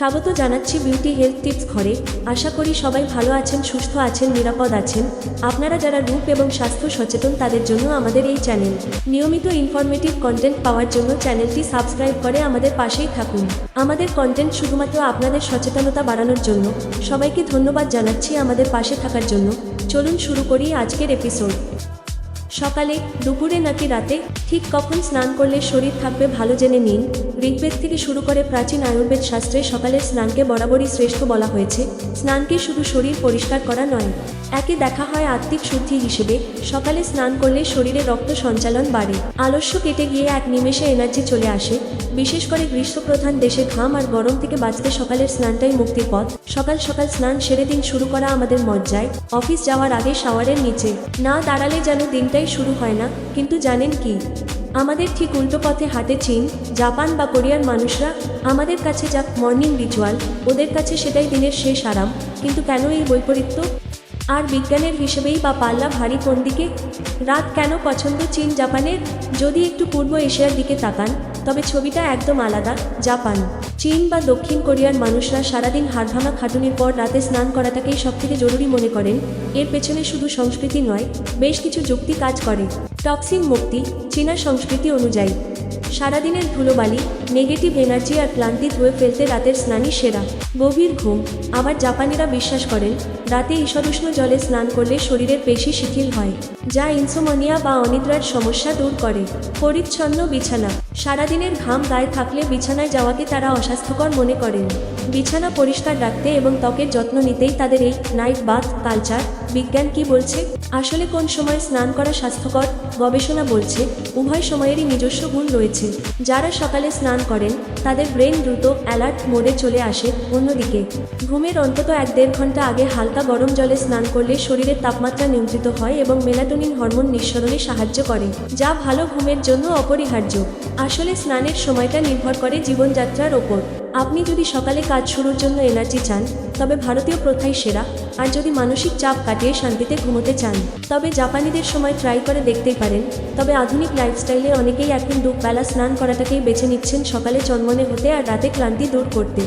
স্বাগত জানাচ্ছি beauty health tips ঘরে। আশা করি সবাই ভালো আছেন, সুস্থ আছেন, নিরাপদ আছেন। আপনারা যারা রূপ এবং স্বাস্থ্য সচেতন তাদের জন্য আমাদের এই চ্যানেল। নিয়মিত ইনফরমেটিভ কন্টেন্ট পাওয়ার জন্য চ্যানেলটি সাবস্ক্রাইব করে আমাদের পাশেই থাকুন। আমাদের কন্টেন্ট শুধুমাত্র আপনাদের সচেতনতা বাড়ানোর জন্য। সবাইকে ধন্যবাদ জানাচ্ছি আমাদের পাশে থাকার জন্য। চলুন শুরু করি আজকের এপিসোড। সকালে, দুপুরে নাকি রাতে, ঠিক কখন স্নান করলে শরীর থাকবে ভালো জেনে নিন। ঋগ্বেদ থেকে শুরু করে প্রাচীন আয়ুর্বেদ শাস্ত্রে সকালের স্নানকে বরাবরই শ্রেষ্ঠ বলা হয়েছে। স্নানকে শুধু শরীর পরিষ্কার করা নয়, একে দেখা হয় আত্মিক শুদ্ধি হিসেবে। সকালে স্নান করলে শরীরে রক্ত সঞ্চালন বাড়ে, আলস্য কেটে গিয়ে এক নিমেষে এনার্জি চলে আসে। বিশেষ করে গ্রীষ্মপ্রধান দেশে ঘাম আর গরম থেকে বাঁচতে সকালের স্নানটাই মুক্তির পথ। সকাল সকাল স্নান সেরে দিন শুরু করা আমাদের মজ্জায়। অফিস যাওয়ার আগে শাওয়ারের নিচে না দাঁড়ালে যেন দিনটাই শুরু হয় না। কিন্তু জানেন কি, আমাদের ঠিক উল্টো পথে হাঁটে চীন, জাপান বা কোরিয়ার মানুষরা। আমাদের কাছে যা মর্নিং রিচুয়াল, ওদের কাছে সেটাই দিনের শেষ আরাম। কিন্তু কেন এই বৈপরীত্য? আর বিজ্ঞানের হিসেবেই বা পাল্লা ভারী কোন দিকে? রাত কেন পছন্দ চীন জাপানের? যদি একটু পূর্ব এশিয়ার দিকে তাকান, তবে ছবিটা একদম আলাদা। জাপান, চীন বা দক্ষিণ কোরিয়ার মানুষরা সারাদিন হাড়ভাঙা খাটুনির পর রাতে স্নান করাটাকেই সবথেকে জরুরি মনে করেন। এর পেছনে শুধু সংস্কৃতি নয়, বেশ কিছু যুক্তি কাজ করে। টক্সিন মুক্তি চীনা সংস্কৃতি অনুযায়ী সারাদিনের ধুলোবালি, নেগেটিভ এনার্জি আর ক্লান্তি ধুয়ে ফেলতে রাতের স্নানই সেরা। গভীর ঘুম, আবার জাপানিরা বিশ্বাস করেন রাতে ঈষদুষ্ণ জলে স্নান করলে শরীরের পেশি শিথিল হয়, যা ইনসোমনিয়া বা অনিদ্রার সমস্যা দূর করে। পরিচ্ছন্ন বিছানা, সারাদিনের ঘাম গায়ে থাকলে বিছানায় যাওয়াকে তারা অস্বাস্থ্যকর মনে করেন। বিছানা পরিষ্কার রাখতে এবং ত্বকের যত্ন নিতেই তাদের এই নাইট বাথ কালচার। বিজ্ঞান কি বলছে? আসলে কোন সময় স্নান করা স্বাস্থ্যকর? গবেষণা বলছে উভয় সময়েরই নিজস্ব গুণ রয়েছে। যারা সকালে স্নান করেন তাদের ব্রেন দ্রুত অ্যালার্ট মোডে চলে আসে। অন্যদিকে ঘুমের অন্তত 1-1.5 ঘন্টা আগে হালকা গরম জলে স্নান করলে শরীরের তাপমাত্রা নিয়ন্ত্রিত হয় এবং মেলাটোনিন হরমোন নিঃসরণে সাহায্য করে, যা ভালো ঘুমের জন্য অপরিহার্য। আসলে স্নানের সময়টা নির্ভর করে জীবনযাত্রার ওপর। আপনি যদি সকালে কাজ শুরুর জন্য এনার্জি চান, তবে ভারতীয় প্রথাই সেরা। আর যদি মানসিক চাপ কাটিয়ে শান্তিতে ঘুমোতে চান, তবে জাপানিদের সময় ট্রাই করে দেখতেই পারেন। তবে আধুনিক লাইফস্টাইলে অনেকেই এখন দুপুরবেলা স্নান করাটাকেই বেছে নিচ্ছেন, সকালে চনমনে হতে আর রাতে ক্লান্তি দূর করতে।